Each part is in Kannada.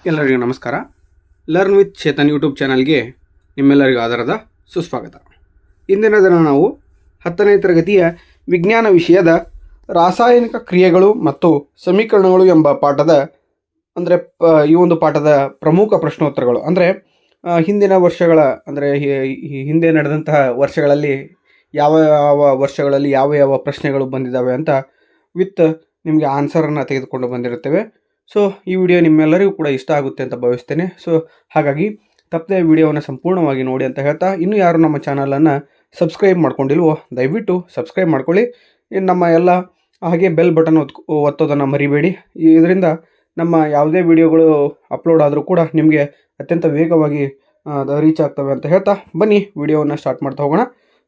ಎಲ್ಲರಿಗೂ ನಮಸ್ಕಾರ. ಲರ್ನ್ ವಿತ್ ಚೇತನ್ ಯೂಟ್ಯೂಬ್ ಚಾನಲ್ಗೆ ನಿಮ್ಮೆಲ್ಲರಿಗೂ ಆಧಾರದ ಸುಸ್ವಾಗತ. ಇಂದಿನ ದಿನ ನಾವು 10ನೇ ತರಗತಿಯ ವಿಜ್ಞಾನ ವಿಷಯದ ರಾಸಾಯನಿಕ ಕ್ರಿಯೆಗಳು ಮತ್ತು ಸಮೀಕರಣಗಳು ಎಂಬ ಪಾಠದ ಈ ಒಂದು ಪಾಠದ ಪ್ರಮುಖ ಪ್ರಶ್ನೋತ್ತರಗಳು ಹಿಂದಿನ ವರ್ಷಗಳ ಹಿಂದೆ ನಡೆದಂತಹ ವರ್ಷಗಳಲ್ಲಿ ಯಾವ ವರ್ಷಗಳಲ್ಲಿ ಯಾವ ಪ್ರಶ್ನೆಗಳು ಬಂದಿದ್ದಾವೆ ಅಂತ ವಿತ್ ನಿಮಗೆ ಆನ್ಸರನ್ನು ತೆಗೆದುಕೊಂಡು ಬಂದಿರುತ್ತೇವೆ. ಸೊ ಈ ವಿಡಿಯೋ ನಿಮ್ಮೆಲ್ಲರಿಗೂ ಕೂಡ ಇಷ್ಟ ಆಗುತ್ತೆ ಅಂತ ಭಾವಿಸ್ತೇನೆ. ಸೊ ಹಾಗಾಗಿ ತಪ್ಪದೆ ವಿಡಿಯೋವನ್ನು ಸಂಪೂರ್ಣವಾಗಿ ನೋಡಿ ಅಂತ ಹೇಳ್ತಾ, ಇನ್ನೂ ಯಾರು ನಮ್ಮ ಚಾನಲನ್ನು ಸಬ್ಸ್ಕ್ರೈಬ್ ಮಾಡ್ಕೊಂಡಿಲ್ವೋ ದಯವಿಟ್ಟು ಸಬ್ಸ್ಕ್ರೈಬ್ ಮಾಡ್ಕೊಳ್ಳಿ. ನಮ್ಮ ಎಲ್ಲ ಹಾಗೆ ಬೆಲ್ ಬಟನ್ ಒತ್ತೋದನ್ನು ಮರಿಬೇಡಿ. ಇದರಿಂದ ನಮ್ಮ ಯಾವುದೇ ವಿಡಿಯೋಗಳು ಅಪ್ಲೋಡ್ ಆದರೂ ಕೂಡ ನಿಮಗೆ ಅತ್ಯಂತ ವೇಗವಾಗಿ ರೀಚ್ ಆಗ್ತವೆ ಅಂತ ಹೇಳ್ತಾ ಬನ್ನಿ ವಿಡಿಯೋವನ್ನು ಸ್ಟಾರ್ಟ್ ಮಾಡ್ತಾ ಹೋಗೋಣ.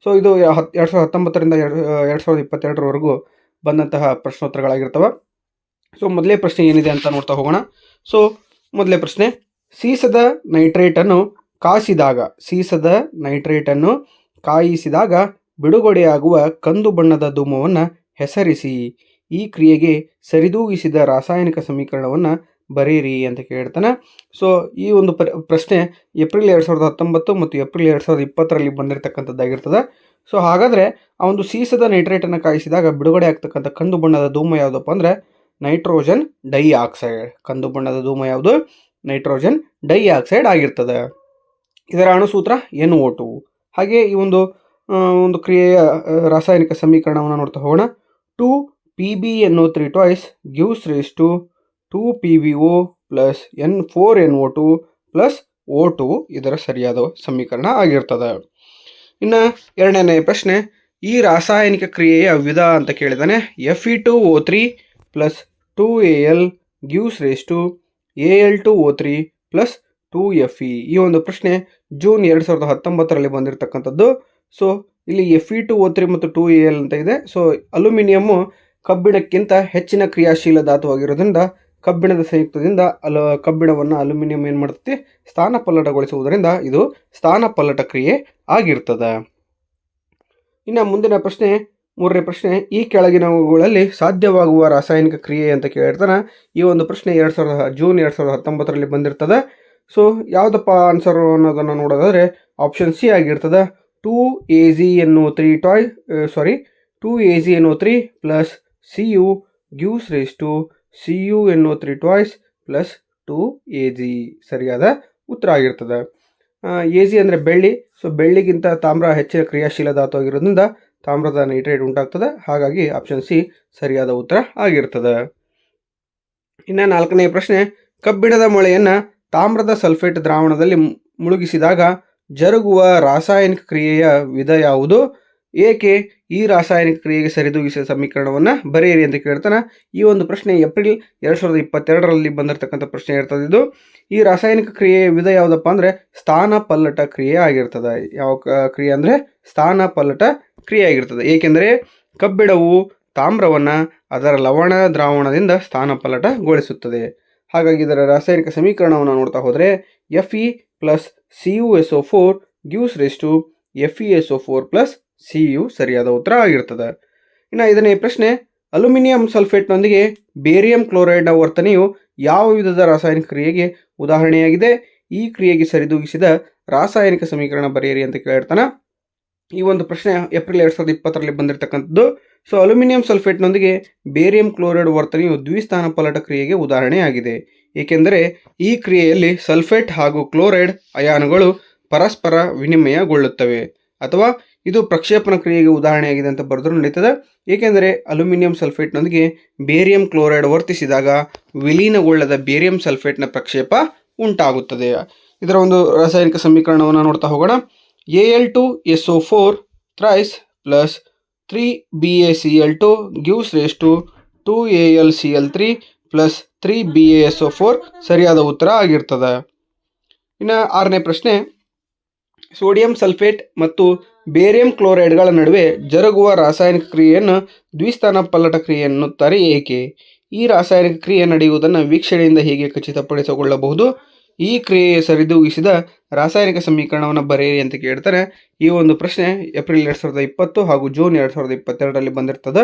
ಸೊ ಇದು 2019ರಿಂದ 2022ರವರೆಗೂ ಬಂದಂತಹ ಪ್ರಶ್ನೋತ್ತರಗಳಾಗಿರ್ತವೆ. ಸೊ ಮೊದಲೇ ಪ್ರಶ್ನೆ ಏನಿದೆ ಅಂತ ನೋಡ್ತಾ ಹೋಗೋಣ. ಸೊ ಮೊದಲೇ ಪ್ರಶ್ನೆ, ಸೀಸದ ನೈಟ್ರೇಟನ್ನು ಕಾಯಿಸಿದಾಗ ಬಿಡುಗಡೆಯಾಗುವ ಕಂದು ಬಣ್ಣದ ಧೂಮವನ್ನು ಹೆಸರಿಸಿ. ಈ ಕ್ರಿಯೆಗೆ ಸರಿದೂಗಿಸಿದ ರಾಸಾಯನಿಕ ಸಮೀಕರಣವನ್ನು ಬರೆಯಿರಿ ಅಂತ ಕೇಳ್ತಾನೆ. ಸೊ ಈ ಒಂದು ಪ್ರಶ್ನೆ ಏಪ್ರಿಲ್ 2019 ಮತ್ತು ಏಪ್ರಿಲ್ 2020ರಲ್ಲಿ ಬಂದಿರತಕ್ಕಂಥದ್ದಾಗಿರ್ತದೆ. ಸೊ ಹಾಗಾದರೆ ಆ ಒಂದು ಸೀಸದ ನೈಟ್ರೇಟನ್ನು ಕಾಯಿಸಿದಾಗ ಬಿಡುಗಡೆ ಆಗ್ತಕ್ಕಂಥ ಕಂದು ಬಣ್ಣದ ಧೂಮ ಯಾವುದಪ್ಪ ಅಂದರೆ ನೈಟ್ರೋಜನ್ ಡೈಆಕ್ಸೈಡ್. ಕಂದು ಬಣ್ಣದ ಧೂಮ ಯಾವುದು? ನೈಟ್ರೋಜನ್ ಡೈಆಕ್ಸೈಡ್ ಆಗಿರ್ತದೆ. ಇದರ ಅಣುಸೂತ್ರ NO2. ಹಾಗೆ ಈ ಒಂದು ಕ್ರಿಯೆಯ ರಾಸಾಯನಿಕ ಸಮೀಕರಣವನ್ನು ನೋಡ್ತಾ ಹೋಗೋಣ. 2PbNO3 twice gives rise to 2PbO plus N4NO2 plus O2 ಇದರ ಸರಿಯಾದ ಸಮೀಕರಣ ಆಗಿರ್ತದೆ. ಇನ್ನು ಎರಡನೇ ಪ್ರಶ್ನೆ, ಈ ರಾಸಾಯನಿಕ ಕ್ರಿಯೆಯ ವಿಧ ಅಂತ ಕೇಳಿದಾನೆ. Fe2O3 plus 2Al gives rise to Al2O3 plus 2Fe. ಈ ಒಂದು ಪ್ರಶ್ನೆ ಜೂನ್ 2019ರಲ್ಲಿ ಬಂದಿರತಕ್ಕಂಥದ್ದು. ಸೊ ಇಲ್ಲಿ Fe2O3 ಮತ್ತು 2Al ಅಂತ ಇದೆ. ಸೊ ಅಲ್ಯೂಮಿನಿಯಮ್ಮು ಕಬ್ಬಿಣಕ್ಕಿಂತ ಹೆಚ್ಚಿನ ಕ್ರಿಯಾಶೀಲ ಧಾತುವಾಗಿರೋದ್ರಿಂದ ಕಬ್ಬಿಣದ ಸಂಯುಕ್ತದಿಂದ ಕಬ್ಬಿಣವನ್ನು ಅಲ್ಯೂಮಿನಿಯಂ ಏನು ಮಾಡುತ್ತೆ? ಸ್ಥಾನಪಲ್ಲಟಗೊಳಿಸುವುದರಿಂದ ಇದು ಸ್ಥಾನಪಲ್ಲಟ ಕ್ರಿಯೆ ಆಗಿರ್ತದೆ. ಇನ್ನು ಮುಂದಿನ ಪ್ರಶ್ನೆ, ಮೂರನೇ ಪ್ರಶ್ನೆ, ಈ ಕೆಳಗಿನವುಗಳಲ್ಲಿ ಸಾಧ್ಯವಾಗುವ ರಾಸಾಯನಿಕ ಕ್ರಿಯೆ ಅಂತ ಕೇಳಿರ್ತಾನೆ. ಈ ಒಂದು ಪ್ರಶ್ನೆ ಜೂನ್ 2019ರಲ್ಲಿ ಬಂದಿರ್ತದೆ. ಸೊ ಯಾವುದಪ್ಪ ಆನ್ಸರ್ ಅನ್ನೋದನ್ನು ನೋಡೋದಾದರೆ ಆಪ್ಷನ್ ಸಿ ಆಗಿರ್ತದೆ. 2AgNO3 plus Cu gives rise to CuNO3 twice plus 2Ag ಸರಿಯಾದ ಉತ್ತರ ಆಗಿರ್ತದೆ. Ag ಅಂದರೆ ಬೆಳ್ಳಿ. ಸೊ ಬೆಳ್ಳಿಗಿಂತ ತಾಮ್ರ ಹೆಚ್ಚಿನ ಕ್ರಿಯಾಶೀಲ ಧಾತು ಆಗಿರೋದ್ರಿಂದ ತಾಮ್ರದ ನೈಟ್ರೇಟ್ ಉಂಟಾಗ್ತದೆ. ಹಾಗಾಗಿ ಆಪ್ಷನ್ ಸಿ ಸರಿಯಾದ ಉತ್ತರ ಆಗಿರ್ತದೆ. ಇನ್ನು ನಾಲ್ಕನೇ ಪ್ರಶ್ನೆ, ಕಬ್ಬಿಣದ ಮೊಳೆಯನ್ನು ತಾಮ್ರದ ಸಲ್ಫೇಟ್ ದ್ರಾವಣದಲ್ಲಿ ಮುಳುಗಿಸಿದಾಗ ಜರುಗುವ ರಾಸಾಯನಿಕ ಕ್ರಿಯೆಯ ವಿಧ ಯಾವುದು? ಏಕೆ ಈ ರಾಸಾಯನಿಕ ಕ್ರಿಯೆಗೆ ಸರಿದೂಗಿಸಿದ ಸಮೀಕರಣವನ್ನು ಬರೆಯಿರಿ ಅಂತ ಕೇಳ್ತಾನೆ. ಈ ಒಂದು ಪ್ರಶ್ನೆ ಏಪ್ರಿಲ್ 2022ರಲ್ಲಿ ಬಂದಿರತಕ್ಕಂಥ ಪ್ರಶ್ನೆ ಇರ್ತದೆ. ಇದು ಈ ರಾಸಾಯನಿಕ ಕ್ರಿಯೆಯ ವಿಧ ಯಾವುದಪ್ಪ ಅಂದರೆ ಸ್ಥಾನಪಲ್ಲಟ ಕ್ರಿಯೆ ಆಗಿರ್ತದೆ. ಯಾವ ಕ್ರಿಯೆ ಅಂದರೆ ಸ್ಥಾನಪಲ್ಲಟ ಕ್ರಿಯೆ ಆಗಿರ್ತದೆ. ಏಕೆಂದರೆ ಕಬ್ಬಿಣವು ತಾಮ್ರವನ್ನು ಅದರ ಲವಣ ದ್ರಾವಣದಿಂದ ಸ್ಥಾನಪಲ್ಲಟಗೊಳಿಸುತ್ತದೆ. ಹಾಗಾಗಿ ಇದರ ರಾಸಾಯನಿಕ ಸಮೀಕರಣವನ್ನು ನೋಡ್ತಾ ಹೋದರೆ Fe plus CuSO4 gives rise to FeSO4 plus Cu ಸರಿಯಾದ ಉತ್ತರ ಆಗಿರ್ತದೆ. ಇನ್ನು ಐದನೇ ಪ್ರಶ್ನೆ, ಅಲ್ಯೂಮಿನಿಯಂ ಸಲ್ಫೇಟ್ನೊಂದಿಗೆ ಬೇರಿಯಂ ಕ್ಲೋರೈಡ್ನ ವರ್ತನೆಯು ಯಾವ ವಿಧದ ರಾಸಾಯನಿಕ ಕ್ರಿಯೆಗೆ ಉದಾಹರಣೆಯಾಗಿದೆ? ಈ ಕ್ರಿಯೆಗೆ ಸರಿದೂಗಿಸಿದ ರಾಸಾಯನಿಕ ಸಮೀಕರಣ ಬರೆಯಿರಿ ಅಂತ ಕೇಳಿರ್ತಾನೆ. ಈ ಒಂದು ಪ್ರಶ್ನೆ ಏಪ್ರಿಲ್ 2020ರಲ್ಲಿ ಬಂದಿರತಕ್ಕಂಥದ್ದು. ಸೊ ಅಲ್ಯೂಮಿನಿಯಂ ಸಲ್ಫೇಟ್ನೊಂದಿಗೆ ಬೇರಿಯಂ ಕ್ಲೋರೈಡ್ ವರ್ತನೆಯು ದ್ವಿಸ್ಥಾನಪಲ್ಲಟ ಕ್ರಿಯೆಗೆ ಉದಾಹರಣೆಯಾಗಿದೆ. ಏಕೆಂದರೆ ಈ ಕ್ರಿಯೆಯಲ್ಲಿ ಸಲ್ಫೇಟ್ ಹಾಗೂ ಕ್ಲೋರೈಡ್ ಅಯಾನುಗಳು ಪರಸ್ಪರ ವಿನಿಮಯಗೊಳ್ಳುತ್ತವೆ. ಅಥವಾ ಇದು ಪ್ರಕ್ಷೇಪಣ ಕ್ರಿಯೆಗೆ ಉದಾಹರಣೆಯಾಗಿದೆ ಅಂತ ಬರೆದರೂ ನಡೀತದೆ. ಏಕೆಂದರೆ ಅಲ್ಯೂಮಿನಿಯಂ ಸಲ್ಫೇಟ್ನೊಂದಿಗೆ ಬೇರಿಯಂ ಕ್ಲೋರೈಡ್ ವರ್ತಿಸಿದಾಗ ವಿಲೀನಗೊಳ್ಳದ ಬೇರಿಯಂ ಸಲ್ಫೇಟ್ನ ಪ್ರಕ್ಷೇಪ ಉಂಟಾಗುತ್ತದೆ. ಇದರ ಒಂದು ರಾಸಾಯನಿಕ ಸಮೀಕರಣವನ್ನು ನೋಡ್ತಾ ಹೋಗೋಣ. Al2SO4 thrice plus 3BaCl2 gives rise to 2AlCl3 plus 3BaSO4 ಸರಿಯಾದ ಉತ್ತರ ಆಗಿರ್ತದೆ. ಇನ್ನು ಆರನೇ ಪ್ರಶ್ನೆ, ಸೋಡಿಯಂ ಸಲ್ಫೇಟ್ ಮತ್ತು ಬೇರಿಯಂ ಕ್ಲೋರೈಡ್ಗಳ ನಡುವೆ ಜರುಗುವ ರಾಸಾಯನಿಕ ಕ್ರಿಯೆಯನ್ನು ದ್ವಿಸ್ಥಾನಪಲ್ಲಟ ಕ್ರಿಯೆ ಎನ್ನುತ್ತಾರೆ. ಏಕೆ? ಈ ರಾಸಾಯನಿಕ ಕ್ರಿಯೆ ನಡೆಯುವುದನ್ನು ವೀಕ್ಷಣೆಯಿಂದ ಹೇಗೆ ಖಚಿತಪಡಿಸಿಕೊಳ್ಳಬಹುದು? ಈ ಕ್ರಿಯೆಯ ಸರಿದೂಗಿಸಿದ ರಾಸಾಯನಿಕ ಸಮೀಕರಣವನ್ನು ಬರೆಯಿರಿ ಅಂತ ಕೇಳ್ತಾರೆ. ಈ ಒಂದು ಪ್ರಶ್ನೆ ಏಪ್ರಿಲ್ 2020 ಹಾಗೂ ಜೂನ್ 2022ರಲ್ಲಿ ಬಂದಿರ್ತದೆ.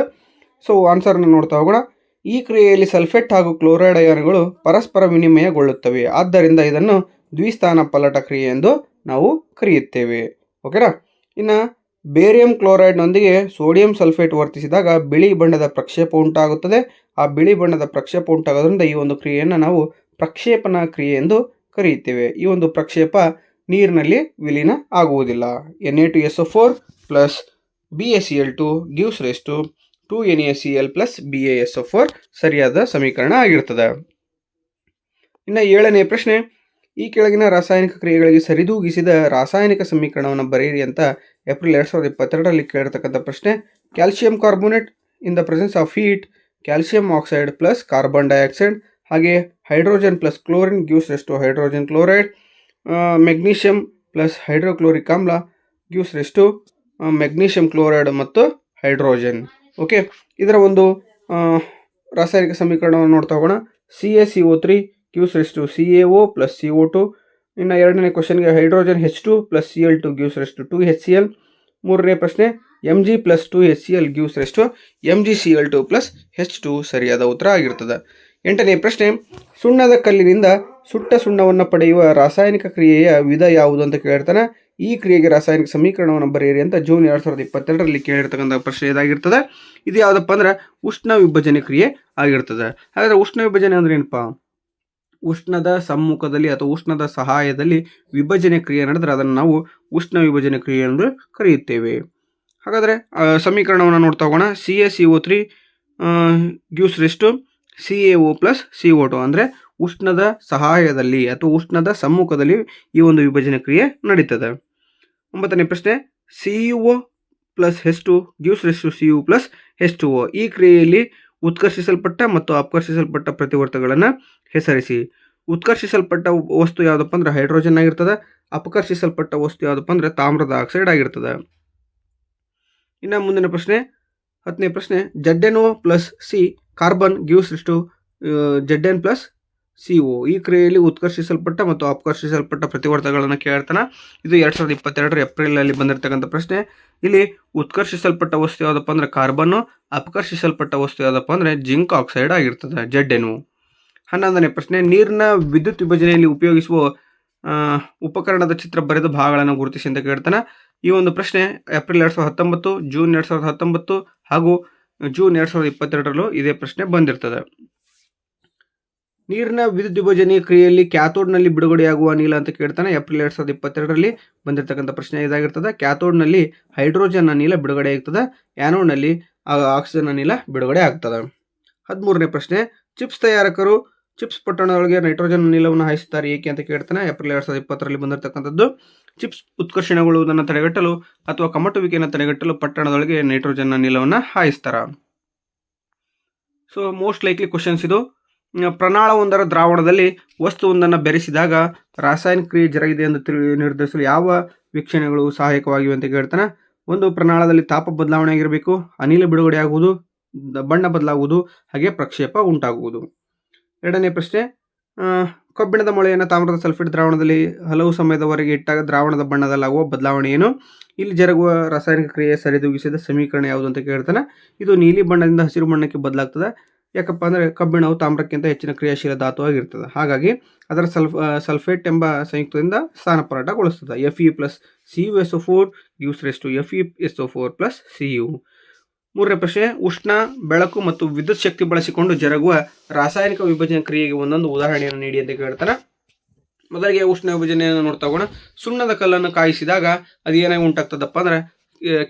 ಸೊ ಆನ್ಸರ್ನ ನೋಡ್ತಾ ಹೋಗೋಣ. ಈ ಕ್ರಿಯೆಯಲ್ಲಿ ಸಲ್ಫೇಟ್ ಹಾಗೂ ಕ್ಲೋರೈಡ್ ಅಯಾನುಗಳು ಪರಸ್ಪರ ವಿನಿಮಯಗೊಳ್ಳುತ್ತವೆ. ಆದ್ದರಿಂದ ಇದನ್ನು ದ್ವಿಸ್ಥಾನ ಪಲ್ಲಟ ಕ್ರಿಯೆ ಎಂದು ನಾವು ಕರೆಯುತ್ತೇವೆ. ಓಕೆನಾ. ಇನ್ನು ಬೇರಿಯಂ ಕ್ಲೋರೈಡ್ನೊಂದಿಗೆ ಸೋಡಿಯಂ ಸಲ್ಫೇಟ್ ವರ್ತಿಸಿದಾಗ ಬಿಳಿ ಬಣ್ಣದ ಪ್ರಕ್ಷೇಪ ಉಂಟಾಗುತ್ತದೆ. ಆ ಬಿಳಿ ಬಣ್ಣದ ಪ್ರಕ್ಷೇಪ ಉಂಟಾಗೋದ್ರಿಂದ ಈ ಒಂದು ಕ್ರಿಯೆಯನ್ನು ನಾವು ಪ್ರಕ್ಷೇಪಣ ಕ್ರಿಯೆ ಎಂದು ಕರೆಯುತ್ತೇವೆ. ಈ ಒಂದು ಪ್ರಕ್ಷೇಪ ನೀರಿನಲ್ಲಿ ವಿಲೀನ ಆಗುವುದಿಲ್ಲ. Na2SO4 plus BaCl2 gives rise to 2NaCl plus BaSO4 ಸರಿಯಾದ ಸಮೀಕರಣ ಆಗಿರ್ತದೆ. ಇನ್ನು 7ನೇ ಪ್ರಶ್ನೆ, ಈ ಕೆಳಗಿನ ರಾಸಾಯನಿಕ ಕ್ರಿಯೆಗಳಿಗೆ ಸರಿದೂಗಿಸಿದ ರಾಸಾಯನಿಕ ಸಮೀಕರಣವನ್ನು ಬರೆಯಿರಿ ಅಂತ ಏಪ್ರಿಲ್ 2022ರಲ್ಲಿ ಕೇಳಿರ್ತಕ್ಕಂಥ ಪ್ರಶ್ನೆ. Calcium carbonate in the presence of heat, calcium oxide plus carbon dioxide, ಹಾಗೆ hydrogen plus chlorine gives rise to hydrogen chloride, magnesium plus hydrochloric ಆಮ್ಲ gives rise to magnesium chloride ಮತ್ತು ಹೈಡ್ರೋಜನ್. ಓಕೆ, ಇದರ ಒಂದು ರಾಸಾಯನಿಕ ಸಮೀಕರಣವನ್ನು ನೋಡ್ತಾ ಹೋಗೋಣ. CaCO3 gives rise to CaO plus CO2. ಇನ್ನು 2ನೇ ಕ್ವಶನ್ಗೆ hydrogen H2 plus Cl2 gives rise to 2HCl. 3ನೇ ಪ್ರಶ್ನೆ Mg plus 2HCl gives rise to MgCl2 plus H2 ಸರಿಯಾದ ಉತ್ತರ ಆಗಿರ್ತದೆ. 8ನೇ ಪ್ರಶ್ನೆ, ಸುಣ್ಣದ ಕಲ್ಲಿನಿಂದ ಸುಟ್ಟ ಸುಣ್ಣವನ್ನು ಪಡೆಯುವ ರಾಸಾಯನಿಕ ಕ್ರಿಯೆಯ ವಿಧ ಯಾವುದು ಅಂತ ಕೇಳ್ತಾನೆ. ಈ ಕ್ರಿಯೆಗೆ ರಾಸಾಯನಿಕ ಸಮೀಕರಣವನ್ನು ಬರೆಯಿರಿ ಅಂತ ಜೂನ್ 2022ರಲ್ಲಿ ಕೇಳಿರ್ತಕ್ಕಂಥ ಪ್ರಶ್ನೆ ಇದಾಗಿರ್ತದೆ. ಇದು ಯಾವುದಪ್ಪ ಅಂದ್ರೆ ಉಷ್ಣ ವಿಭಜನೆ ಕ್ರಿಯೆ ಆಗಿರ್ತದೆ. ಹಾಗಾದ್ರೆ ಉಷ್ಣ ವಿಭಜನೆ ಅಂದ್ರೆ ಏನಪ್ಪಾ? ಉಷ್ಣದ ಸಮ್ಮುಖದಲ್ಲಿ ಅಥವಾ ಉಷ್ಣದ ಸಹಾಯದಲ್ಲಿ ವಿಭಜನೆ ಕ್ರಿಯೆ ನಡೆದ್ರೆ ಅದನ್ನು ನಾವು ಉಷ್ಣ ವಿಭಜನೆ ಕ್ರಿಯೆ ಎಂದು ಕರೆಯುತ್ತೇವೆ. ಹಾಗಾದರೆ ಸಮೀಕರಣವನ್ನು ನೋಡ್ತಾ ಹೋಗೋಣ. CaCO3 gives rise to CaO plus CO2 ಅಂದರೆ ಉಷ್ಣದ ಸಹಾಯದಲ್ಲಿ ಅಥವಾ ಉಷ್ಣದ ಸಮ್ಮುಖದಲ್ಲಿ ಈ ಒಂದು ವಿಭಜನೆ ಕ್ರಿಯೆ ನಡೀತದೆ. 9ನೇ ಪ್ರಶ್ನೆ, CuO plus H2 gives rise to Cu plus H2O. ಈ ಕ್ರಿಯೆಯಲ್ಲಿ ಉತ್ಕರ್ಷಿಸಲ್ಪಟ್ಟ ಮತ್ತು ಅಪಕರ್ಷಿಸಲ್ಪಟ್ಟ ಪ್ರತಿವರ್ತಗಳನ್ನು ಹೆಸರಿಸಿ. ಉತ್ಕರ್ಷಿಸಲ್ಪಟ್ಟ ವಸ್ತು ಯಾವುದಪ್ಪ ಅಂದ್ರೆ ಹೈಡ್ರೋಜನ್ ಆಗಿರ್ತದೆ. ಅಪಕರ್ಷಿಸಲ್ಪಟ್ಟ ವಸ್ತು ಯಾವುದಪ್ಪ ಅಂದ್ರೆ ತಾಮ್ರದ ಆಕ್ಸೈಡ್ ಆಗಿರ್ತದೆ. ಇನ್ನು ಮುಂದಿನ ಪ್ರಶ್ನೆ 10ನೇ ಪ್ರಶ್ನೆ, ZnO plus C carbon gives rise to Zn plus CO. ಈ ಕ್ರಿಯೆಯಲ್ಲಿ ಉತ್ಕರ್ಷಿಸಲ್ಪಟ್ಟ ಮತ್ತು ಅಪಕರ್ಷಿಸಲ್ಪಟ್ಟ ಪ್ರತಿವರ್ತಗಳನ್ನು ಕೇಳ್ತಾನೆ. ಇದು 2022 ಏಪ್ರಿಲಲ್ಲಿ ಬಂದಿರತಕ್ಕಂಥ ಪ್ರಶ್ನೆ. ಇಲ್ಲಿ ಉತ್ಕರ್ಷಿಸಲ್ಪಟ್ಟ ವಸ್ತು ಯಾವುದಪ್ಪ ಅಂದ್ರೆ ಕಾರ್ಬನ್ನು, ಅಪಕರ್ಷಿಸಲ್ಪಟ್ಟ ವಸ್ತು ಯಾವುದಪ್ಪ ಅಂದ್ರೆ ಜಿಂಕ್ ಆಕ್ಸೈಡ್ ಆಗಿರ್ತದೆ ZnO. 11ನೇ ಪ್ರಶ್ನೆ, ನೀರಿನ ವಿದ್ಯುತ್ ವಿಭಜನೆಯಲ್ಲಿ ಉಪಯೋಗಿಸುವ ಉಪಕರಣದ ಚಿತ್ರ ಬರೆದ ಭಾಗಗಳನ್ನು ಗುರುತಿಸಿ ಅಂತ ಕೇಳ್ತಾನೆ. ಈ ಒಂದು ಪ್ರಶ್ನೆ ಏಪ್ರಿಲ್ 2019, ಜೂನ್ 2019 ಹಾಗೂ ಜೂನ್ 2022ರಲ್ಲೂ ಇದೇ ಪ್ರಶ್ನೆ ಬಂದಿರ್ತದೆ. ನೀರಿನ ವಿದ್ಯುತ್ ವಿಭಜನೆ ಕ್ರಿಯೆಯಲ್ಲಿ ಕ್ಯಾಥೋಡ್ನಲ್ಲಿ ಬಿಡುಗಡೆಯಾಗುವ ಅನಿಲ ಅಂತ ಕೇಳ್ತಾನೆ. ಏಪ್ರಿಲ್ 2022ರಲ್ಲಿ ಬಂದಿರತಕ್ಕಂಥ ಪ್ರಶ್ನೆ ಇದಾಗಿರ್ತದೆ. ಕ್ಯಾಥೋಡ್ನಲ್ಲಿ ಹೈಡ್ರೋಜನ್ ಅನಿಲ ಬಿಡುಗಡೆ ಆಗ್ತದೆ, ಆ್ಯನೋಡ್ನಲ್ಲಿ ಆಕ್ಸಿಜನ್ ಅನಿಲ ಬಿಡುಗಡೆ ಆಗ್ತದೆ. 13ನೇ ಪ್ರಶ್ನೆ, ಚಿಪ್ಸ್ ತಯಾರಕರು ಚಿಪ್ಸ್ ಪಟ್ಟಣದೊಳಗೆ ನೈಟ್ರೋಜನ್ ಅನಿಲವನ್ನು ಹಾಯಿಸುತ್ತಾರೆ ಏಕೆ ಅಂತ ಕೇಳ್ತಾನೆ. ಏಪ್ರಿಲ್ 2020ರಲ್ಲಿ ಬಂದಿರತಕ್ಕಂಥದ್ದು. ಚಿಪ್ಸ್ ಉತ್ಕರ್ಷಣೆಗೊಳ್ಳುವುದನ್ನು ತಡೆಗಟ್ಟಲು ಅಥವಾ ಕಮಟುವಿಕೆಯನ್ನು ತಡೆಗಟ್ಟಲು ಪಟ್ಟಣದೊಳಗೆ ನೈಟ್ರೋಜನ್ ಅನಿಲವನ್ನು ಹಾಯಿಸ್ತಾರ. ಸೊ ಮೋಸ್ಟ್ ಲೈಕ್ಲಿ ಕ್ವಶನ್ಸ್ ಇದು. ಪ್ರಣಾಳವೊಂದರ ದ್ರಾವಣದಲ್ಲಿ ವಸ್ತುವೊಂದನ್ನು ಬೆರೆಸಿದಾಗ ರಾಸಾಯನಿಕ ಕ್ರಿಯೆ ಜರುಗಿದೆ ಎಂದು ನಿರ್ಧರಿಸಲು ಯಾವ ವೀಕ್ಷಣೆಗಳು ಸಹಾಯಕವಾಗಿವೆ ಅಂತ ಕೇಳ್ತಾನೆ. ಒಂದು, ಪ್ರಣಾಳದಲ್ಲಿ ತಾಪ ಬದಲಾವಣೆ ಆಗಿರಬೇಕು, ಅನಿಲ ಬಿಡುಗಡೆ ಆಗುವುದು, ಬಣ್ಣ ಬದಲಾಗುವುದು, ಹಾಗೆ ಪ್ರಕ್ಷೇಪ ಉಂಟಾಗುವುದು. 2ನೇ ಪ್ರಶ್ನೆ, ಕಬ್ಬಿಣದ ಮೊಳೆಯನ್ನು ತಾಮ್ರದ ಸಲ್ಫೇಟ್ ದ್ರಾವಣದಲ್ಲಿ ಹಲವು ಸಮಯದವರೆಗೆ ಇಟ್ಟಾಗ ದ್ರಾವಣದ ಬಣ್ಣದಲ್ಲಾಗುವ ಬದಲಾವಣೆ ಏನು? ಇಲ್ಲಿ ಜರುಗುವ ರಾಸಾಯನಿಕ ಕ್ರಿಯೆ ಸರಿದೂಗಿಸಿದ ಸಮೀಕರಣ ಯಾವುದು ಅಂತ ಕೇಳ್ತಾನೆ. ಇದು ನೀಲಿ ಬಣ್ಣದಿಂದ ಹಸಿರು ಬಣ್ಣಕ್ಕೆ ಬದಲಾಗ್ತದೆ. ಯಾಕಪ್ಪ ಅಂದರೆ ಕಬ್ಬಿಣವು ತಾಮ್ರಕ್ಕಿಂತ ಹೆಚ್ಚಿನ ಕ್ರಿಯಾಶೀಲ ಧಾತು ಆಗಿರ್ತದೆ. ಹಾಗಾಗಿ ಅದರ ಸಲ್ಫೇಟ್ ಎಂಬ ಸಂಯುಕ್ತದಿಂದ ಸ್ಥಾನಪಲ್ಲಟಗೊಳಿಸ್ತದೆ. Fe plus CuSO4 gives rise to FeSO4 plus Cu. 3ನೇ ಪ್ರಶ್ನೆ, ಉಷ್ಣ, ಬೆಳಕು ಮತ್ತು ವಿದ್ಯುತ್ ಶಕ್ತಿ ಬಳಸಿಕೊಂಡು ಜರುಗುವ ರಾಸಾಯನಿಕ ವಿಭಜನೆ ಕ್ರಿಯೆಗೆ ಒಂದೊಂದು ಉದಾಹರಣೆಯನ್ನು ನೀಡಿ ಅಂತ ಕೇಳ್ತಾನೆ. ಮೊದಲಿಗೆ ಉಷ್ಣ ವಿಭಜನೆಯನ್ನು ನೋಡ್ತಾ ಹೋಗೋಣ. ಸುಣ್ಣದ ಕಲ್ಲನ್ನು ಕಾಯಿಸಿದಾಗ ಅದು ಏನಾಗಿ ಉಂಟಾಗ್ತದಪ್ಪ ಅಂದರೆ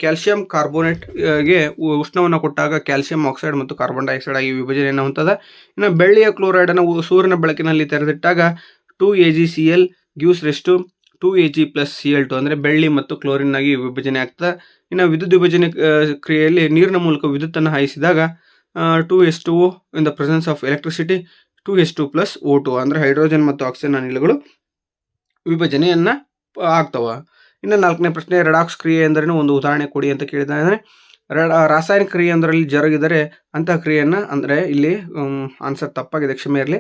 ಕ್ಯಾಲ್ಸಿಯಂ ಕಾರ್ಬೋನೇಟ್ಗೆ ಉಷ್ಣವನ್ನು ಕೊಟ್ಟಾಗ ಕ್ಯಾಲ್ಸಿಯಂ ಆಕ್ಸೈಡ್ ಮತ್ತು ಕಾರ್ಬನ್ ಡೈಆಕ್ಸೈಡ್ ಆಗಿ ವಿಭಜನೆಯನ್ನು ಹೊಂದದ. ಇನ್ನು ಬೆಳ್ಳಿಯ ಕ್ಲೋರೈಡನ್ನು ಸೂರ್ಯನ ಬೆಳಕಿನಲ್ಲಿ ತೆರೆದಿಟ್ಟಾಗ 2AgCl gives rise to 2Ag plus Cl2 ಅಂದರೆ ಬೆಳ್ಳಿ ಮತ್ತು ಕ್ಲೋರಿನ್ ಆಗಿ ವಿಭಜನೆ ಆಗ್ತದೆ. ಇನ್ನು ವಿದ್ಯುತ್ ವಿಭಜನೆ ಕ್ರಿಯೆಯಲ್ಲಿ ನೀರಿನ ಮೂಲಕ ವಿದ್ಯುತ್ತನ್ನು ಹಾಯಿಸಿದಾಗ 2H2O in the presence of electricity 2H2 plus O2 ಅಂದರೆ ಹೈಡ್ರೋಜನ್ ಮತ್ತು ಆಕ್ಸಿಜನ್ ಅನಿಲಗಳು ವಿಭಜನೆಯನ್ನು ಆಗ್ತವ. ಇನ್ನು 4ನೇ ಪ್ರಶ್ನೆ, ರೆಡಾಕ್ಸ್ ಕ್ರಿಯೆ ಎಂದರೇನು, ಒಂದು ಉದಾಹರಣೆ ಕೊಡಿ ಅಂತ ಕೇಳಿದ್ದಾರೆ. ರಾಸಾಯನಿಕ ಕ್ರಿಯೆ ಅಂದರಲ್ಲಿ ಜರುಗಿದರೆ ಅಂತಹ ಕ್ರಿಯೆಯನ್ನು ಅಂದರೆ ಇಲ್ಲಿ ಆನ್ಸರ್ ತಪ್ಪಾಗಿದೆ, ಕ್ಷಮೆ ಇರಲಿ.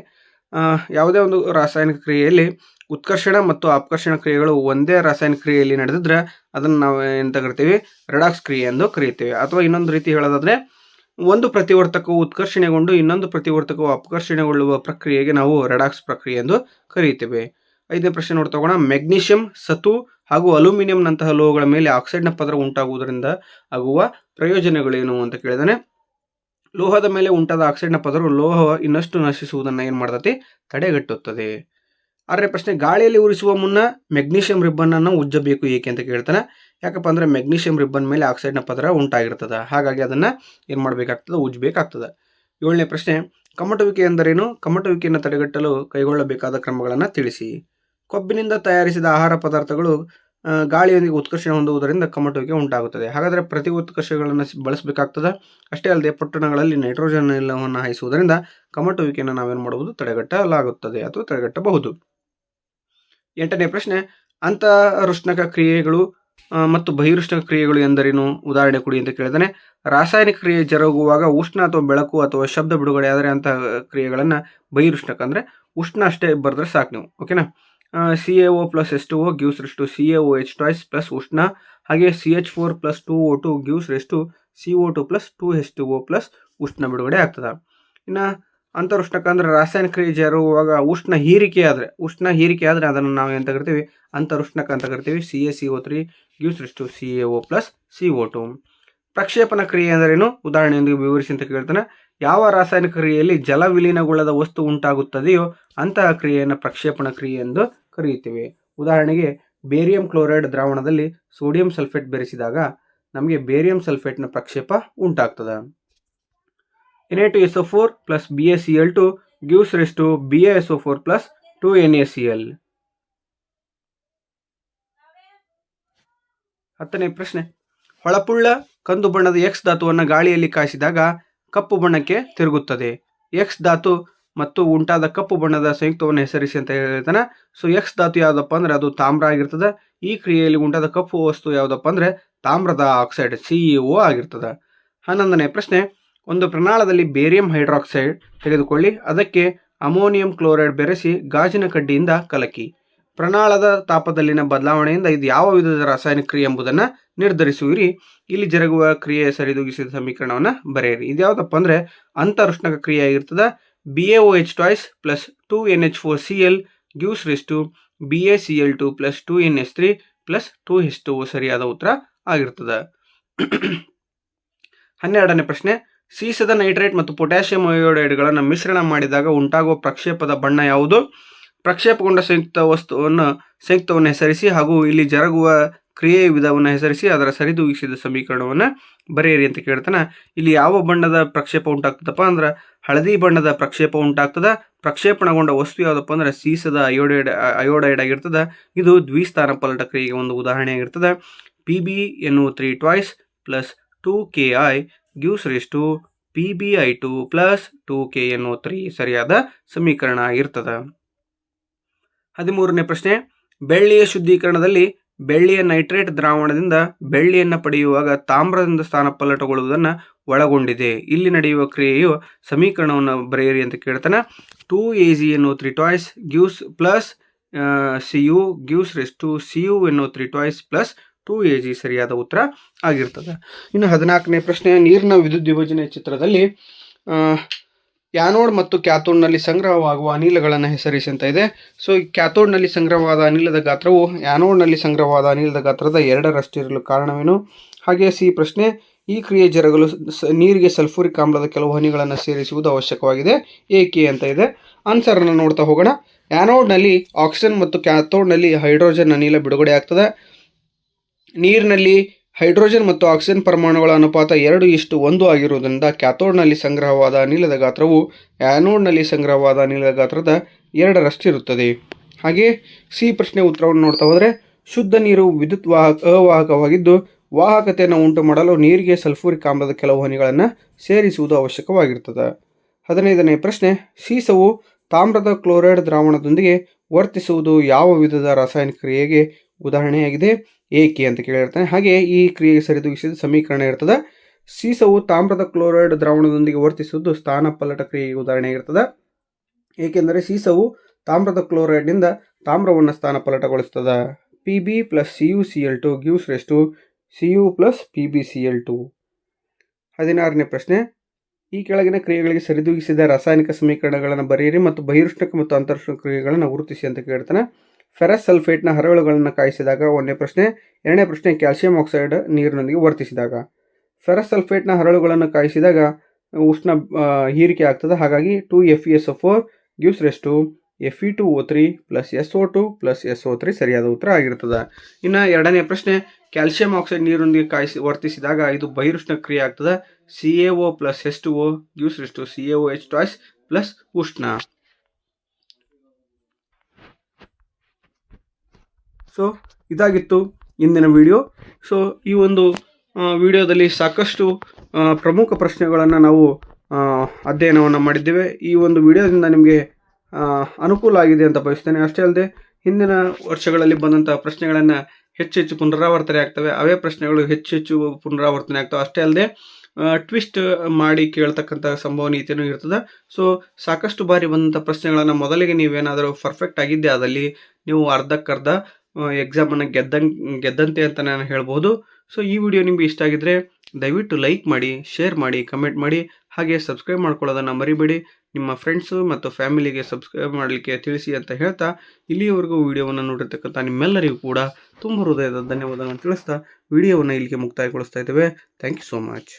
ಯಾವುದೇ ಒಂದು ರಾಸಾಯನಿಕ ಕ್ರಿಯೆಯಲ್ಲಿ ಉತ್ಕರ್ಷಣ ಮತ್ತು ಅಪಕರ್ಷಣ ಕ್ರಿಯೆಗಳು ಒಂದೇ ರಾಸಾಯನಿಕ ಕ್ರಿಯೆಯಲ್ಲಿ ನಡೆದಿದ್ರೆ ಅದನ್ನು ನಾವು ಎಂತ ಕರಿತೀವಿ? ರೆಡಾಕ್ಸ್ ಕ್ರಿಯೆ ಎಂದು ಕರೀತೇವೆ. ಅಥವಾ ಇನ್ನೊಂದು ರೀತಿ ಹೇಳೋದಾದ್ರೆ ಒಂದು ಪ್ರತಿವರ್ತಕವು ಉತ್ಕರ್ಷಣೆಗೊಂಡು ಇನ್ನೊಂದು ಪ್ರತಿವರ್ತಕವು ಅಪಕರ್ಷಣೆಗೊಳ್ಳುವ ಪ್ರಕ್ರಿಯೆಗೆ ನಾವು ರೆಡಾಕ್ಸ್ ಪ್ರಕ್ರಿಯೆ ಎಂದು ಕರೆಯುತ್ತೇವೆ. 5ನೇ ಪ್ರಶ್ನೆ ನೋಡಿ ತಗೋಣ. ಮೆಗ್ನೀಷಿಯಂ, ಸತು ಹಾಗೂ ಅಲ್ಯೂಮಿನಿಯಂನಂತಹ ಲೋಹಗಳ ಮೇಲೆ ಆಕ್ಸೈಡ್ನ ಪದರ ಉಂಟಾಗುವುದರಿಂದ ಆಗುವ ಪ್ರಯೋಜನಗಳೇನು ಅಂತ ಕೇಳಿದಾನೆ. ಲೋಹದ ಮೇಲೆ ಉಂಟಾದ ಆಕ್ಸೈಡ್ನ ಪದರವು ಲೋಹ ಇನ್ನಷ್ಟು ನಶಿಸುವುದನ್ನು ಏನು ಮಾಡ್ತತಿ? ತಡೆಗಟ್ಟುತ್ತದೆ. 6ನೇ ಪ್ರಶ್ನೆ. ಗಾಳಿಯಲ್ಲಿ ಉರಿಸುವ ಮುನ್ನ ಮೆಗ್ನೀಷಿಯಂ ರಿಬ್ಬನ್ ಅನ್ನು ಉಜ್ಜಬೇಕು ಏಕೆ ಅಂತ ಕೇಳ್ತಾನೆ. ಯಾಕಪ್ಪ ಅಂದ್ರೆ ಮೆಗ್ನೀಷಿಯಂ ರಿಬ್ಬನ್ ಮೇಲೆ ಆಕ್ಸೈಡ್ನ ಪದರ ಉಂಟಾಗಿರ್ತದೆ, ಹಾಗಾಗಿ ಅದನ್ನ ಏನು ಮಾಡಬೇಕಾಗ್ತದೆ? ಉಜ್ಜಬೇಕಾಗ್ತದೆ. 7ನೇ ಪ್ರಶ್ನೆ. ಕಮ್ಮಟುವಿಕೆ ಎಂದರೇನು? ಕಮ್ಮಟುವಿಕೆಯನ್ನು ತಡೆಗಟ್ಟಲು ಕೈಗೊಳ್ಳಬೇಕಾದ ಕ್ರಮಗಳನ್ನು ತಿಳಿಸಿ. ಕೊಬ್ಬಿನಿಂದ ತಯಾರಿಸಿದ ಆಹಾರ ಪದಾರ್ಥಗಳು ಗಾಳಿಯೊಂದಿಗೆ ಉತ್ಕರ್ಷಣೆ ಹೊಂದುವುದರಿಂದ ಕಮ್ಮಟುವಿಕೆ ಉಂಟಾಗುತ್ತದೆ. ಹಾಗಾದರೆ ಪ್ರತಿ ಉತ್ಕರ್ಷಗಳನ್ನು ಬಳಸಬೇಕಾಗ್ತದೆ. ಅಷ್ಟೇ ಅಲ್ಲದೆ ಪೊಟ್ಟಣಗಳಲ್ಲಿ ನೈಟ್ರೋಜನ್ ಅನಿಲವನ್ನು ಹಾಯಿಸುವುದರಿಂದ ಕಮ್ಮಟುವಿಕೆಯನ್ನು ನಾವೇನು ಮಾಡಬಹುದು? ತಡೆಗಟ್ಟಲಾಗುತ್ತದೆ ಅಥವಾ ತಡೆಗಟ್ಟಬಹುದು. 8ನೇ ಪ್ರಶ್ನೆ. ಅಂತರುಷ್ಣಕ ಕ್ರಿಯೆಗಳು ಮತ್ತು ಬಹಿರುಷ್ಣಕ ಕ್ರಿಯೆಗಳು ಎಂದರೇನು? ಉದಾಹರಣೆ ಕೊಡಿ ಅಂತ ಕೇಳಿದಾನೆ. ರಾಸಾಯನಿಕ ಕ್ರಿಯೆ ಜರುಗುವಾಗ ಉಷ್ಣ ಅಥವಾ ಬೆಳಕು ಅಥವಾ ಶಬ್ದ ಬಿಡುಗಡೆ ಆದರೆ ಅಂತಹ ಕ್ರಿಯೆಗಳನ್ನು ಬಹಿರುಷ್ಣಕ ಅಂದರೆ ಉಷ್ಣ ಅಷ್ಟೇ ಬರೆದ್ರೆ ಸಾಕು ನೀವು. ಓಕೆನಾ? CaO plus H2O gives rise to CaOH twice plus ಉಷ್ಣ. ಹಾಗೆ CH4 plus 2O2 gives rise to CO2 plus 2H2O plus ಉಷ್ಣ ಬಿಡುಗಡೆ ಆಗ್ತದೆ. ಇನ್ನು ಅಂತರುಷ್ಣಕ ಅಂದ್ರೆ ರಾಸಾಯನಿಕ ಕ್ರಿಯೆ ಜರುಗುವಾಗ ಉಷ್ಣ ಹೀರಿಕೆ ಆದರೆ ಅದನ್ನು ನಾವು ಎಂತ ಕರಿತೀವಿ? ಅಂತರುಷ್ಣಕ ಅಂತ ಕರಿತೀವಿ. CaCO3 gives rise to CaO plus CO2. ಪ್ರಕ್ಷೇಪಣ ಕ್ರಿಯೆ ಎಂದರೇನು? ಉದಾಹರಣೆಯೊಂದಿಗೆ ವಿವರಿಸಿ ಅಂತ ಕೇಳ್ತಾನೆ. ಯಾವ ರಾಸಾಯನಿಕ ಕ್ರಿಯೆಯಲ್ಲಿ ಜಲ ವಿಲೀನಗೊಳ್ಳದ ವಸ್ತು ಉಂಟಾಗುತ್ತದೆಯೋ ಅಂತಹ ಕ್ರಿಯೆಯನ್ನು ಪ್ರಕ್ಷೇಪಣ ಕ್ರಿಯೆ ಎಂದು ಕರೆಯುತ್ತೇವೆ. ಉದಾಹರಣೆಗೆ ಬೇರಿಯಂ ಕ್ಲೋರೈಡ್ ದ್ರಾವಣದಲ್ಲಿ ಸೋಡಿಯಂ ಸಲ್ಫೇಟ್ ಬೆರೆಸಿದಾಗ ನಮಗೆ ಬೇರಿಯಂ ಸಲ್ಫೇಟ್ನ ಪ್ರಕ್ಷೇಪ ಉಂಟಾಗ್ತದೆ. Na2SO4 plus BaCl2 gives rise to BaSO4 plus 2NaCl. 10ನೇ ಪ್ರಶ್ನೆ. ಹೊಳಪುಳ್ಳ ಕಂದು ಬಣ್ಣದ X ಧಾತುವನ್ನು ಗಾಳಿಯಲ್ಲಿ ಕಾಯಿಸಿದಾಗ ಕಪ್ಪು ಬಣ್ಣಕ್ಕೆ ತಿರುಗುತ್ತದೆ. X ಧಾತು ಮತ್ತು ಉಂಟಾದ ಕಪ್ಪು ಬಣ್ಣದ ಸಂಯುಕ್ತವನ್ನು ಹೆಸರಿಸಿ ಅಂತ ಹೇಳ್ತಾನೆ. ಸೊ X ಧಾತು ಯಾವುದಪ್ಪ ಅಂದ್ರೆ ಅದು ತಾಮ್ರ ಆಗಿರ್ತದೆ. ಈ ಕ್ರಿಯೆಯಲ್ಲಿ ಉಂಟಾದ ಕಪ್ಪು ವಸ್ತು ಯಾವುದಪ್ಪ ಅಂದ್ರೆ ತಾಮ್ರದ ಆಕ್ಸೈಡ್ CEO ಆಗಿರ್ತದೆ. 11ನೇ ಪ್ರಶ್ನೆ. ಒಂದು ಪ್ರನಾಳದಲ್ಲಿ ಬೇರಿಯಂ ಹೈಡ್ರಾಕ್ಸೈಡ್ ತೆಗೆದುಕೊಳ್ಳಿ, ಅದಕ್ಕೆ ಅಮೋನಿಯಂ ಕ್ಲೋರೈಡ್ ಬೆರೆಸಿ ಗಾಜಿನ ಕಡ್ಡಿಯಿಂದ ಕಲಕಿ. ಪ್ರನಾಳದ ತಾಪದಲ್ಲಿನ ಬದಲಾವಣೆಯಿಂದ ಇದು ಯಾವ ವಿಧದ ರಾಸಾಯನಿಕ ಕ್ರಿಯೆ ಎಂಬುದನ್ನು ನಿರ್ಧರಿಸುವಿರಿ. ಇಲ್ಲಿ ಜರುಗುವ ಕ್ರಿಯೆ ಸರಿದೂಗಿಸಿದ ಸಮೀಕರಣವನ್ನು ಬರೆಯಿರಿ. ಇದು ಯಾವುದಪ್ಪ ಅಂದ್ರೆ ಅಂತರುಷ್ಣಕ ಕ್ರಿಯೆ ಆಗಿರ್ತದೆ. BaOH twice plus 2NH4Cl gives rise to BaCl2 plus 2NH3 plus 2H2O ಸರಿಯಾದ ಉತ್ತರ ಆಗಿರ್ತದೆ. 12ನೇ ಪ್ರಶ್ನೆ. ಸೀಸದ ನೈಟ್ರೇಟ್ ಮತ್ತು ಪೊಟ್ಯಾಷಿಯಂ ಅಯೋಡೈಡ್ಗಳನ್ನು ಮಿಶ್ರಣ ಮಾಡಿದಾಗ ಉಂಟಾಗುವ ಪ್ರಕ್ಷೇಪದ ಬಣ್ಣ ಯಾವುದು? ಪ್ರಕ್ಷೇಪಗೊಂಡ ಸಂಯುಕ್ತವನ್ನು ಹೆಸರಿಸಿ ಹಾಗೂ ಇಲ್ಲಿ ಜರುಗುವ ಕ್ರಿಯೆಯ ವಿಧವನ್ನು ಹೆಸರಿಸಿ ಅದರ ಸರಿದೂಗಿಸಿದ ಸಮೀಕರಣವನ್ನು ಬರೆಯಿರಿ ಅಂತ ಕೇಳ್ತಾನೆ. ಇಲ್ಲಿ ಯಾವ ಬಣ್ಣದ ಪ್ರಕ್ಷೇಪ ಉಂಟಾಗ್ತದಪ್ಪ ಅಂದ್ರೆ ಹಳದಿ ಬಣ್ಣದ ಪ್ರಕ್ಷೇಪ ಉಂಟಾಗ್ತದೆ. ಪ್ರಕ್ಷೇಪಣಗೊಂಡ ವಸ್ತು ಯಾವುದಪ್ಪ ಅಂದ್ರೆ ಸೀಸದ ಅಯೋಡೈಡ್ ಆಗಿರ್ತದೆ. ಇದು ದ್ವಿಸ್ಥಾನ ಪಲ್ಲಟ ಕ್ರಿಯೆಗೆ ಒಂದು ಉದಾಹರಣೆ ಆಗಿರ್ತದೆ. PbNO3 twice plus 2Ki gives rise to PbI2 plus 2KNO3 ಸರಿಯಾದ ಸಮೀಕರಣ ಆಗಿರ್ತದೆ. 13ನೇ ಪ್ರಶ್ನೆ. ಬೆಳ್ಳಿಯ ಶುದ್ಧೀಕರಣದಲ್ಲಿ ಬೆಳ್ಳಿಯ ನೈಟ್ರೇಟ್ ದ್ರಾವಣದಿಂದ ಬೆಳ್ಳಿಯನ್ನು ಪಡೆಯುವಾಗ ತಾಮ್ರದಿಂದ ಸ್ಥಾನಪಲ್ಲಟಗೊಳ್ಳುವುದನ್ನು ಒಳಗೊಂಡಿದೆ. ಇಲ್ಲಿ ನಡೆಯುವ ಕ್ರಿಯೆಯು ಸಮೀಕರಣವನ್ನು ಬರೆಯಿರಿ ಅಂತ ಕೇಳ್ತಾನೆ. 2AgNO3 twice gives plus Cu gives rise to CuNO3 twice plus 2Ag ಸರಿಯಾದ ಉತ್ತರ ಆಗಿರ್ತದೆ. ಇನ್ನು 14ನೇ ಪ್ರಶ್ನೆ. ನೀರಿನ ವಿದ್ಯುತ್ ವಿಭಜನೆ ಚಿತ್ರದಲ್ಲಿ ಯಾನೋಡ್ ಮತ್ತು ಕ್ಯಾಥೋಡ್ನಲ್ಲಿ ಸಂಗ್ರಹವಾಗುವ ಅನಿಲಗಳನ್ನು ಹೆಸರಿಸಿ ಅಂತ ಇದೆ. ಸೊ ಕ್ಯಾಥೋಡ್ನಲ್ಲಿ ಸಂಗ್ರಹವಾದ ಅನಿಲದ ಗಾತ್ರವು ಯಾನೋಡ್ನಲ್ಲಿ ಸಂಗ್ರಹವಾದ ಅನಿಲದ ಗಾತ್ರದ 2ರಷ್ಟಿರಲು ಕಾರಣವೇನು? ಹಾಗೆ ಸಿ ಪ್ರಶ್ನೆ. ಈ ಕ್ರಿಯೆ ಜರುಗಲು ನೀರಿಗೆ ಸಲ್ಫೂರಿಕ್ ಆಮ್ಲದ ಕೆಲವು ಹನಿಗಳನ್ನು ಸೇರಿಸುವುದು ಅವಶ್ಯಕವಾಗಿದೆ, ಏಕೆ ಅಂತ ಇದೆ. ಆನ್ಸರನ್ನು ನೋಡ್ತಾ ಹೋಗೋಣ. ಯಾನೋಡ್ನಲ್ಲಿ ಆಕ್ಸಿಜನ್ ಮತ್ತು ಕ್ಯಾಥೋಡ್ನಲ್ಲಿ ಹೈಡ್ರೋಜನ್ ಅನಿಲ ಬಿಡುಗಡೆ ಆಗ್ತದೆ. ನೀರಿನಲ್ಲಿ ಹೈಡ್ರೋಜನ್ ಮತ್ತು ಆಕ್ಸಿಜನ್ ಪರಮಾಣುಗಳ ಅನುಪಾತ 2:1 ಆಗಿರುವುದರಿಂದ ಕ್ಯಾಥೋಡ್ನಲ್ಲಿ ಸಂಗ್ರಹವಾದ ಅನಿಲದ ಗಾತ್ರವು ಆ್ಯನೋಡ್ನಲ್ಲಿ ಸಂಗ್ರಹವಾದ ಅನಿಲದ ಗಾತ್ರದ 2ರಷ್ಟಿರುತ್ತದೆ. ಹಾಗೆ ಸಿ ಪ್ರಶ್ನೆ ಉತ್ತರವನ್ನು ನೋಡ್ತಾ ಹೋದರೆ ಶುದ್ಧ ನೀರು ವಿದ್ಯುತ್ ಅವಾಹಕವಾಗಿದ್ದು ವಾಹಕತೆಯನ್ನು ಉಂಟು ಮಾಡಲು ನೀರಿಗೆ ಸಲ್ಫೂರಿಕ್ ಆಮ್ಲದ ಕೆಲವು ಹನಿಗಳನ್ನು ಸೇರಿಸುವುದು ಅವಶ್ಯಕವಾಗಿರ್ತದೆ. 15ನೇ ಪ್ರಶ್ನೆ. ಸೀಸವು ತಾಮ್ರದ ಕ್ಲೋರೈಡ್ ದ್ರಾವಣದೊಂದಿಗೆ ವರ್ತಿಸುವುದು ಯಾವ ವಿಧದ ರಾಸಾಯನಿಕ ಕ್ರಿಯೆಗೆ ಉದಾಹರಣೆಯಾಗಿದೆ, ಏಕೆ ಅಂತ ಕೇಳಿರ್ತಾನೆ. ಹಾಗೆ ಈ ಕ್ರಿಯೆಗೆ ಸರಿದೂಗಿಸಿದ ಸಮೀಕರಣ ಇರ್ತದೆ. ಸೀಸವು ತಾಮ್ರದ ಕ್ಲೋರೈಡ್ ದ್ರಾವಣದೊಂದಿಗೆ ವರ್ತಿಸುವುದು ಸ್ಥಾನಪಲ್ಲಟ ಕ್ರಿಯೆಗೆ ಉದಾಹರಣೆಯಾಗಿರ್ತದೆ. ಏಕೆಂದರೆ ಸೀಸವು ತಾಮ್ರದ ಕ್ಲೋರೈಡ್ನಿಂದ ತಾಮ್ರವನ್ನು ಸ್ಥಾನಪಲ್ಲಟಗೊಳಿಸ್ತದೆ. Pb plus CuCl2 gives rise to Cu plus PbCl2. 16ನೇ ಪ್ರಶ್ನೆ. ಈ ಕೆಳಗಿನ ಕ್ರಿಯೆಗಳಿಗೆ ಸರಿದೂಗಿಸಿದ ರಾಸಾಯನಿಕ ಸಮೀಕರಣಗಳನ್ನು ಬರೆಯಿರಿ ಮತ್ತು ಬಹಿರುಷ್ಣಕ ಮತ್ತು ಅಂತರುಷ್ಣ ಕ್ರಿಯೆಗಳನ್ನು ಗುರುತಿಸಿ ಅಂತ ಕೇಳ್ತಾನೆ. ಫೆರಸ್ ಸಲ್ಫೇಟ್ನ ಹರಳುಗಳನ್ನು ಕಾಯಿಸಿದಾಗ 1ನೇ ಪ್ರಶ್ನೆ. 2ನೇ ಪ್ರಶ್ನೆ ಕ್ಯಾಲ್ಸಿಯಂ ಆಕ್ಸೈಡ್ ನೀರಿನೊಂದಿಗೆ ವರ್ತಿಸಿದಾಗ. ಫೆರಸ್ ಸಲ್ಫೇಟ್ನ ಹರಳುಗಳನ್ನು ಕಾಯಿಸಿದಾಗ ಉಷ್ಣ ಹೀರಿಕೆ ಆಗ್ತದೆ, ಹಾಗಾಗಿ 2FeSO4 gives rise to Fe2O3 plus SO2 plus SO3 ಸರಿಯಾದ ಉತ್ತರ ಆಗಿರ್ತದೆ. ಇನ್ನು 2ನೇ ಪ್ರಶ್ನೆ ಕ್ಯಾಲ್ಸಿಯಂ ಆಕ್ಸೈಡ್ ನೀರೊಂದಿಗೆ ವರ್ತಿಸಿದಾಗ ಇದು ಬಹಿರುಷ್ಣ ಕ್ರಿಯೆ ಆಗ್ತದೆ. CaO plus H2O gives rise to CaOH twice plus ಉಷ್ಣ. ಸೊ ಇದಾಗಿತ್ತು ಇಂದಿನ ವಿಡಿಯೋ. ಸೊ ಈ ಒಂದು ವಿಡಿಯೋದಲ್ಲಿ ಸಾಕಷ್ಟು ಪ್ರಮುಖ ಪ್ರಶ್ನೆಗಳನ್ನು ನಾವು ಅಧ್ಯಯನವನ್ನು ಮಾಡಿದ್ದೇವೆ. ಈ ಒಂದು ವಿಡಿಯೋದಿಂದ ನಿಮಗೆ ಅನುಕೂಲ ಆಗಿದೆ ಅಂತ ಭಾವಿಸ್ತೇನೆ. ಅಷ್ಟೇ ಅಲ್ಲದೆ ಹಿಂದಿನ ವರ್ಷಗಳಲ್ಲಿ ಬಂದಂಥ ಪ್ರಶ್ನೆಗಳನ್ನು ಹೆಚ್ಚು ಪುನರಾವರ್ತನೆ ಆಗ್ತವೆ, ಅವೇ ಪ್ರಶ್ನೆಗಳು ಹೆಚ್ಚು ಪುನರಾವರ್ತನೆ ಆಗ್ತವೆ. ಅಷ್ಟೇ ಅಲ್ಲದೆ ಟ್ವಿಸ್ಟ್ ಮಾಡಿ ಕೇಳ್ತಕ್ಕಂಥ ಸಂಭವನೀಯತೆಯೂ ಇರ್ತದೆ. ಸೊ ಸಾಕಷ್ಟು ಬಾರಿ ಬಂದಂಥ ಪ್ರಶ್ನೆಗಳನ್ನು ಮೊದಲಿಗೆ ನೀವೇನಾದರೂ ಪರ್ಫೆಕ್ಟ್ ಆಗಿದ್ದೆ ಆದಲ್ಲಿ ನೀವು ಅರ್ಧಕ್ಕರ್ಧ ಎಕ್ಸಾಮನ್ನು ಗೆದ್ದಂತೆ ಅಂತ ನಾನು ಹೇಳ್ಬೋದು. ಸೊ ಈ ವಿಡಿಯೋ ನಿಮಗೆ ಇಷ್ಟ ಆಗಿದ್ರೆ ದಯವಿಟ್ಟು ಲೈಕ್ ಮಾಡಿ, ಶೇರ್ ಮಾಡಿ, ಕಮೆಂಟ್ ಮಾಡಿ, ಹಾಗೆ ಸಬ್ಸ್ಕ್ರೈಬ್ ಮಾಡ್ಕೊಳ್ಳೋದನ್ನು ಮರಿಬೇಡಿ. ನಿಮ್ಮ ಫ್ರೆಂಡ್ಸು ಮತ್ತು ಫ್ಯಾಮಿಲಿಗೆ ಸಬ್ಸ್ಕ್ರೈಬ್ ಮಾಡಲಿಕ್ಕೆ ತಿಳಿಸಿ ಅಂತ ಹೇಳ್ತಾ ಇಲ್ಲಿಯವರೆಗೂ ವಿಡಿಯೋವನ್ನು ನೋಡಿರ್ತಕ್ಕಂಥ ನಿಮ್ಮೆಲ್ಲರಿಗೂ ಕೂಡ ತುಂಬ ಹೃದಯದ ಧನ್ಯವಾದಗಳನ್ನು ತಿಳಿಸ್ತಾ ವಿಡಿಯೋವನ್ನು ಇಲ್ಲಿಗೆ ಮುಕ್ತಾಯಗೊಳಿಸ್ತಾ ಇದ್ದೇವೆ. Thank you so much.